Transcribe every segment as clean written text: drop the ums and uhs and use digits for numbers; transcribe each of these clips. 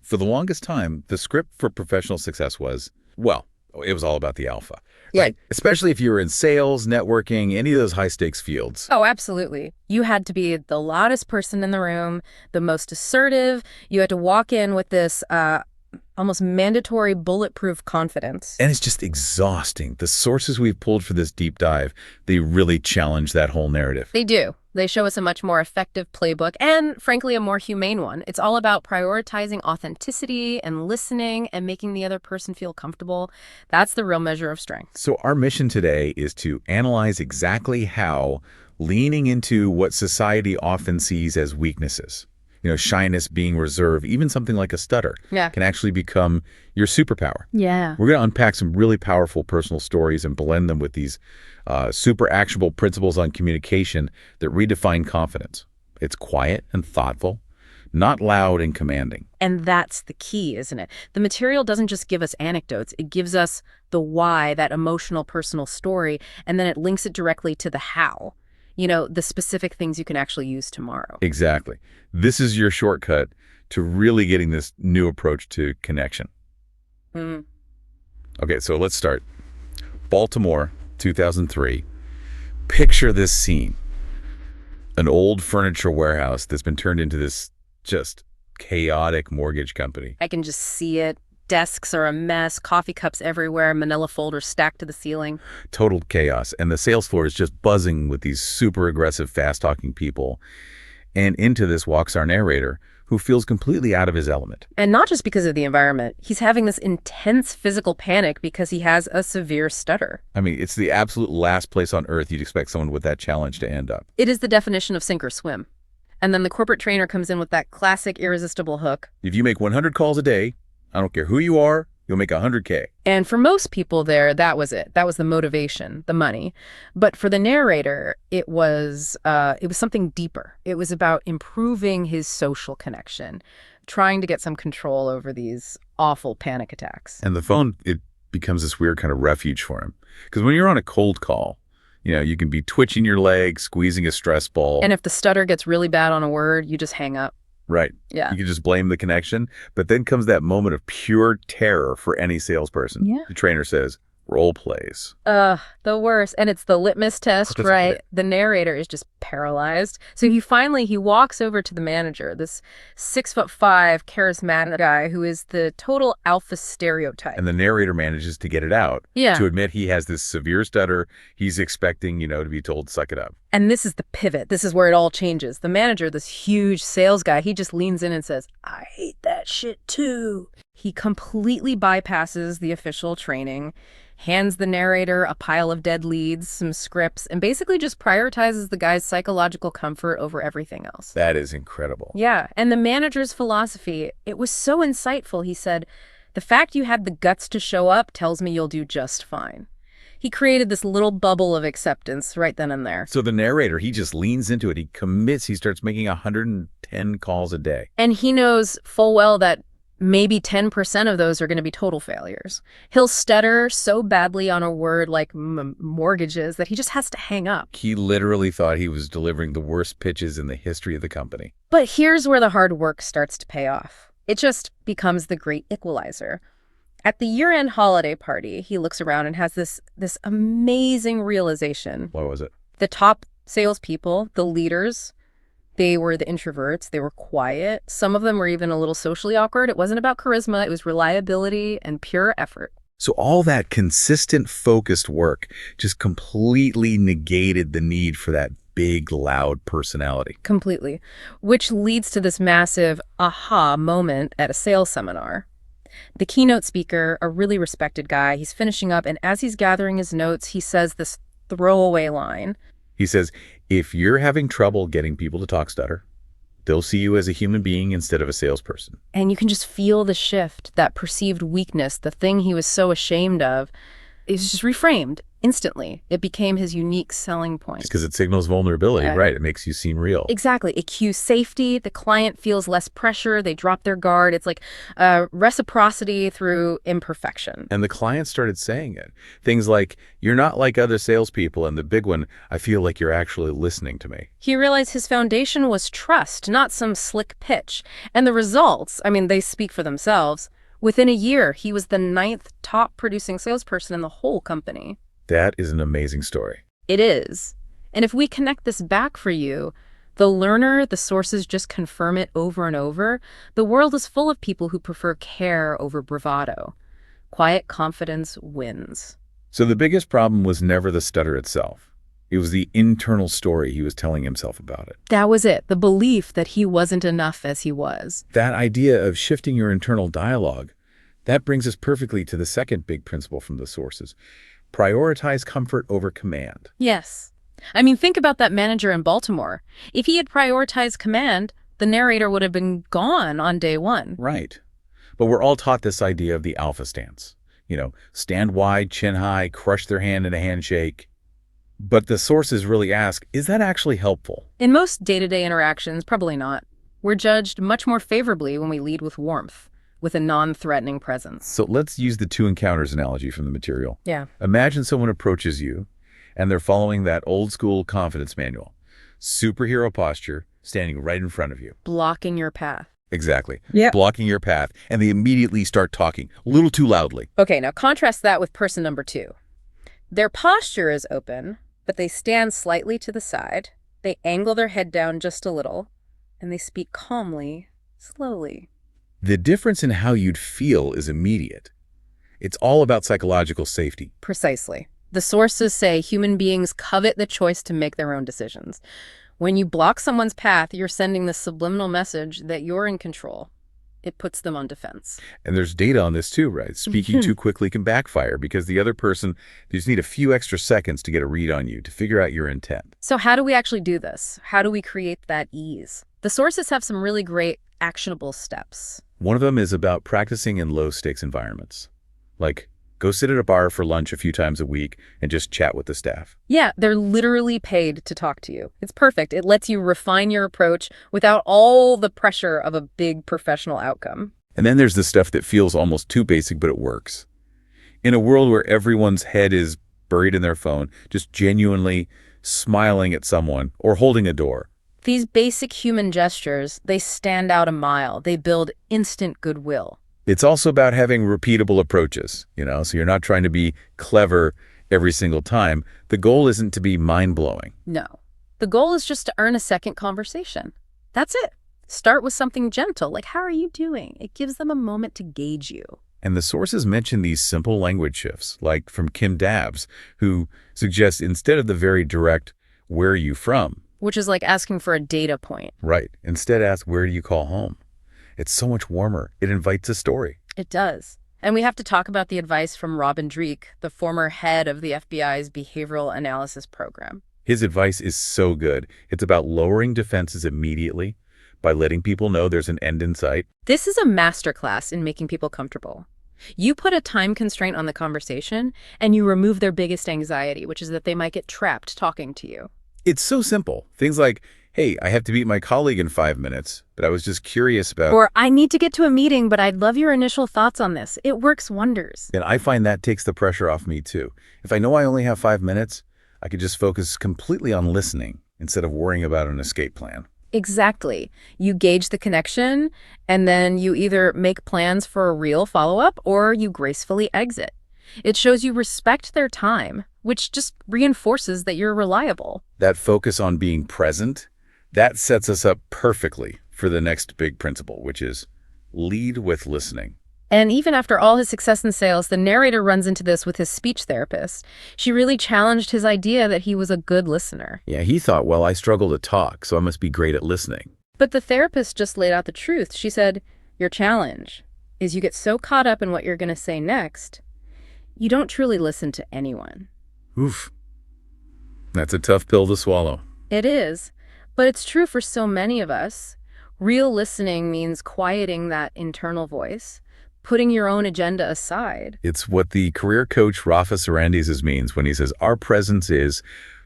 For the longest time, the script for professional success was, well, it was all about the alpha. Right. Especially if you were in sales, networking, any of those high-stakes fields. Oh, absolutely. You had to be the loudest person in the room, the most assertive. You had to walk in with this almost mandatory bulletproof confidence. And it's just exhausting. The sources we've pulled for this deep dive, they really challenge that whole narrative. They do. They show us a much more effective playbook and, frankly, a more humane one. It's all about prioritizing authenticity and listening and making the other person feel comfortable. That's the real measure of strength. So our mission today is to analyze exactly how leaning into what society often sees as weaknesses, shyness, being reserved, even something like a stutter, can actually become your superpower. Yeah. We're going to unpack some really powerful personal stories and blend them with these super actionable principles on communication that redefine confidence. It's quiet and thoughtful, not loud and commanding. And that's the key, isn't it? The material doesn't just give us anecdotes. It gives us the why, that emotional, personal story, and then it links it directly to the how. The specific things you can actually use tomorrow. Exactly. This is your shortcut to really getting this new approach to connection. Okay, so let's start. Baltimore, 2003. Picture this scene. An old furniture warehouse that's been turned into this just chaotic mortgage company. I can just see it. Desks are a mess, coffee cups everywhere, manila folders stacked to the ceiling. Total chaos. And the sales floor is just buzzing with these super aggressive, fast-talking people. And into this walks our narrator, who feels completely out of his element. And not just because of the environment. He's having this intense physical panic because he has a severe stutter. I mean, it's the absolute last place on earth you'd expect someone with that challenge to end up. It is the definition of sink or swim. And then the corporate trainer comes in with that classic irresistible hook. If you make 100 calls a day, I don't care who you are, you'll make 100K. And for most people there, that was it. That was the motivation, the money. But for the narrator, it was something deeper. It was about improving his social connection, trying to get some control over these awful panic attacks. And the phone, it becomes this weird kind of refuge for him. Because when you're on a cold call, you can be twitching your leg, squeezing a stress ball. And if the stutter gets really bad on a word, you just hang up. Right. Yeah. You can just blame the connection. But then comes that moment of pure terror for any salesperson. Yeah. The trainer says, role plays. The worst. And it's the litmus test, right? The narrator is just paralyzed. So he walks over to the manager, this 6'5" charismatic guy who is the total alpha stereotype. And the narrator manages to get it out. Yeah. To admit he has this severe stutter. He's expecting, to be told, suck it up. And this is the pivot. This is where it all changes. The manager, this huge sales guy, he just leans in and says, I hate that shit too. He completely bypasses the official training, hands the narrator a pile of dead leads, some scripts, and basically just prioritizes the guy's psychological comfort over everything else. That is incredible. Yeah, and the manager's philosophy, it was so insightful. He said, the fact you had the guts to show up tells me you'll do just fine. He created this little bubble of acceptance right then and there. So the narrator, he just leans into it. He commits. He starts making 110 calls a day. And he knows full well that maybe 10% of those are going to be total failures. He'll stutter so badly on a word like mortgages that he just has to hang up. He literally thought he was delivering the worst pitches in the history of the company. But here's where the hard work starts to pay off. It just becomes the great equalizer. At the year-end holiday party, he looks around and has this amazing realization. What was it? The top salespeople, the leaders, they were the introverts. They were quiet. Some of them were even a little socially awkward. It wasn't about charisma. It was reliability and pure effort. So all that consistent, focused work just completely negated the need for that big, loud personality. Completely. Which leads to this massive aha moment at a sales seminar. The keynote speaker, a really respected guy, he's finishing up, and as he's gathering his notes, he says this throwaway line. He says, if you're having trouble getting people to talk stutter, they'll see you as a human being instead of a salesperson. And you can just feel the shift, that perceived weakness, the thing he was so ashamed of, is just reframed instantly. It became his unique selling point. Because it signals vulnerability, right? It makes you seem real. Exactly. It cues safety. The client feels less pressure. They drop their guard. It's like reciprocity through imperfection. And the client started saying it. Things like, you're not like other salespeople, and the big one, I feel like you're actually listening to me. He realized his foundation was trust, not some slick pitch. And the results, I mean, they speak for themselves. Within a year, he was the 9th top producing salesperson in the whole company. That is an amazing story. It is. And if we connect this back for you, the learner, the sources just confirm it over and over. The world is full of people who prefer care over bravado. Quiet confidence wins. So the biggest problem was never the stutter itself. It was the internal story he was telling himself about it. That was it, the belief that he wasn't enough as he was. That idea of shifting your internal dialogue, that brings us perfectly to the second big principle from the sources. Prioritize comfort over command. Yes. I mean, think about that manager in Baltimore. If he had prioritized command, the narrator would have been gone on day one. Right. But we're all taught this idea of the alpha stance. Stand wide, chin high, crush their hand in a handshake. But the sources really ask, is that actually helpful? In most day-to-day interactions, probably not. We're judged much more favorably when we lead with warmth, with a non-threatening presence. So let's use the 2 encounters analogy from the material. Yeah. Imagine someone approaches you, and they're following that old-school confidence manual. Superhero posture, standing right in front of you. Blocking your path. Exactly. Yeah. Blocking your path, and they immediately start talking, a little too loudly. Okay, now contrast that with person number 2. Their posture is open, but they stand slightly to the side, they angle their head down just a little, and they speak calmly, slowly. The difference in how you'd feel is immediate. It's all about psychological safety. Precisely. The sources say human beings covet the choice to make their own decisions. When you block someone's path, you're sending the subliminal message that you're in control. It puts them on defense. And there's data on this too, right? Speaking too quickly can backfire because the other person, they just need a few extra seconds to get a read on you, to figure out your intent. So how do we actually do this? How do we create that ease? The sources have some really great actionable steps. One of them is about practicing in low-stakes environments. Like, go sit at a bar for lunch a few times a week and just chat with the staff. Yeah, they're literally paid to talk to you. It's perfect. It lets you refine your approach without all the pressure of a big professional outcome. And then there's the stuff that feels almost too basic, but it works. In a world where everyone's head is buried in their phone, just genuinely smiling at someone or holding a door. These basic human gestures, they stand out a mile. They build instant goodwill. It's also about having repeatable approaches, so you're not trying to be clever every single time. The goal isn't to be mind-blowing. No. The goal is just to earn a second conversation. That's it. Start with something gentle, like, how are you doing? It gives them a moment to gauge you. And the sources mention these simple language shifts, like from Kim Dabbs, who suggests instead of the very direct, where are you from? Which is like asking for a data point. Right. Instead ask, where do you call home? It's so much warmer. It invites a story. It does. And we have to talk about the advice from Robin Dreeke, the former head of the FBI's behavioral analysis program. His advice is so good. It's about lowering defenses immediately by letting people know there's an end in sight. This is a masterclass in making people comfortable. You put a time constraint on the conversation, and you remove their biggest anxiety, which is that they might get trapped talking to you. It's so simple. Things like, hey, I have to meet my colleague in 5 minutes, but I was just curious about... Or, I need to get to a meeting, but I'd love your initial thoughts on this. It works wonders. And I find that takes the pressure off me, too. If I know I only have 5 minutes, I could just focus completely on listening instead of worrying about an escape plan. Exactly. You gauge the connection, and then you either make plans for a real follow-up or you gracefully exit. It shows you respect their time, which just reinforces that you're reliable. That focus on being present, that sets us up perfectly for the next big principle, which is lead with listening. And even after all his success in sales, the narrator runs into this with his speech therapist. She really challenged his idea that he was a good listener. Yeah, he thought, well, I struggle to talk, so I must be great at listening. But the therapist just laid out the truth. She said, your challenge is you get so caught up in what you're going to say next, you don't truly listen to anyone. Oof. That's a tough pill to swallow. It is, but it's true for so many of us. Real listening means quieting that internal voice, putting your own agenda aside. It's what the career coach Rafa Sarandis means when he says our presence is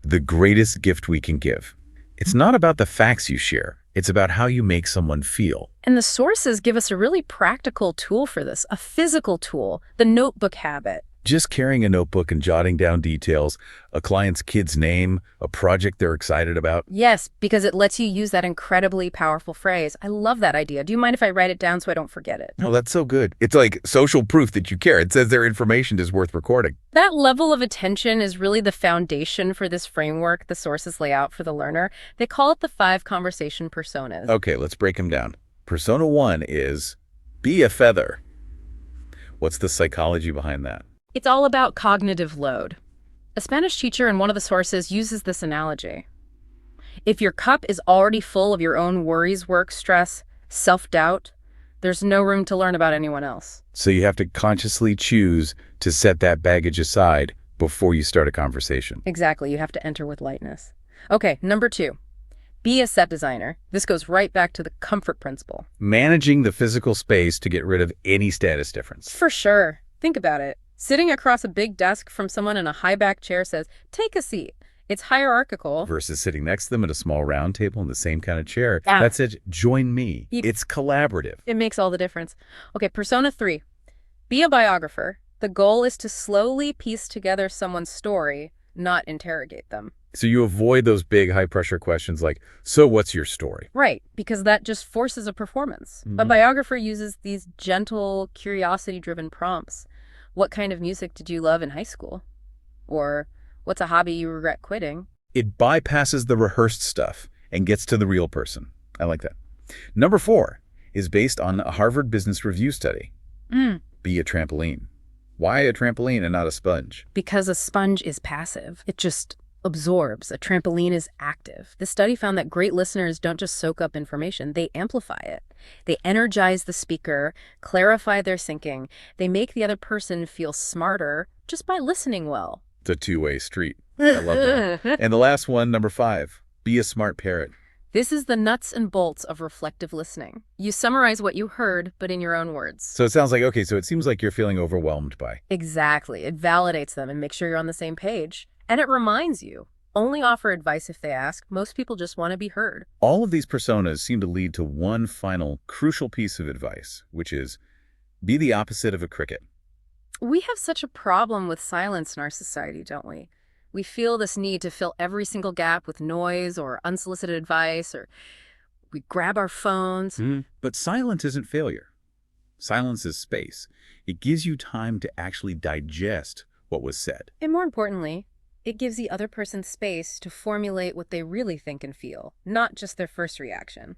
the greatest gift we can give. It's not about the facts you share. It's about how you make someone feel. And the sources give us a really practical tool for this, a physical tool, the notebook habit. Just carrying a notebook and jotting down details, a client's kid's name, a project they're excited about. Yes, because it lets you use that incredibly powerful phrase. I love that idea. Do you mind if I write it down so I don't forget it? Oh, that's so good. It's like social proof that you care. It says their information is worth recording. That level of attention is really the foundation for this framework the sources lay out for the learner. They call it the 5 conversation personas. Okay, let's break them down. Persona 1 is be a feather. What's the psychology behind that? It's all about cognitive load. A Spanish teacher in one of the sources uses this analogy. If your cup is already full of your own worries, work, stress, self-doubt, there's no room to learn about anyone else. So you have to consciously choose to set that baggage aside before you start a conversation. Exactly. You have to enter with lightness. Okay, number 2. Be a set designer. This goes right back to the comfort principle. Managing the physical space to get rid of any status difference. For sure. Think about it. Sitting across a big desk from someone in a high-back chair says, take a seat. It's hierarchical. Versus sitting next to them at a small round table in the same kind of chair. Yeah. That's it. Join me. It's collaborative. It makes all the difference. Okay, persona 3. Be a biographer. The goal is to slowly piece together someone's story, not interrogate them. So you avoid those big high-pressure questions like, so what's your story? Right, because that just forces a performance. A biographer uses these gentle, curiosity-driven prompts. What kind of music did you love in high school? Or what's a hobby you regret quitting? It bypasses the rehearsed stuff and gets to the real person. I like that. Number 4 is based on a Harvard Business Review study. Be a trampoline. Why a trampoline and not a sponge? Because a sponge is passive. It just absorbs. A trampoline is active. This study found that great listeners don't just soak up information, they amplify it. They energize the speaker, clarify their thinking. They make the other person feel smarter just by listening well. It's a two-way street. I love that. And the last one, number 5, be a smart parrot. This is the nuts and bolts of reflective listening. You summarize what you heard, but in your own words. So it sounds like, okay, so it seems like you're feeling overwhelmed by. Exactly. It validates them and makes sure you're on the same page. And it reminds you, only offer advice if they ask. Most people just want to be heard. All of these personas seem to lead to one final crucial piece of advice, which is be the opposite of a cricket. We have such a problem with silence in our society, don't we? We feel this need to fill every single gap with noise or unsolicited advice, or we grab our phones. But silence isn't failure. Silence is space. It gives you time to actually digest what was said. And more importantly, it gives the other person space to formulate what they really think and feel, not just their first reaction.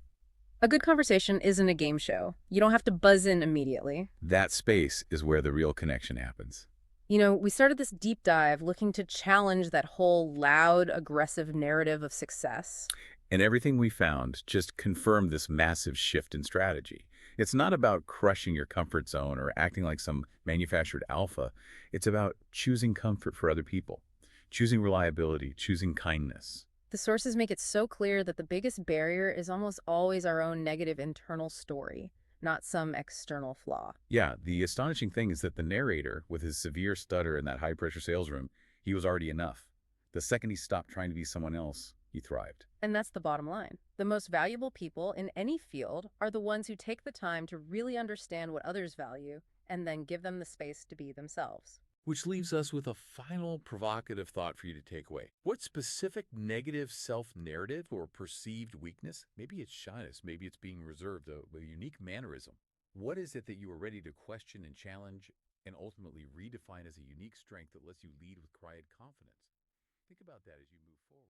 A good conversation isn't a game show. You don't have to buzz in immediately. That space is where the real connection happens. You know, we started this deep dive looking to challenge that whole loud, aggressive narrative of success. And everything we found just confirmed this massive shift in strategy. It's not about crushing your comfort zone or acting like some manufactured alpha. It's about choosing comfort for other people, choosing reliability, choosing kindness. The sources make it so clear that the biggest barrier is almost always our own negative internal story, not some external flaw. Yeah, the astonishing thing is that the narrator, with his severe stutter in that high-pressure sales room, he was already enough. The second he stopped trying to be someone else, he thrived. And that's the bottom line. The most valuable people in any field are the ones who take the time to really understand what others value and then give them the space to be themselves. Which leaves us with a final provocative thought for you to take away. What specific negative self-narrative or perceived weakness, maybe it's shyness, maybe it's being reserved, a unique mannerism. What is it that you are ready to question and challenge and ultimately redefine as a unique strength that lets you lead with quiet confidence? Think about that as you move forward.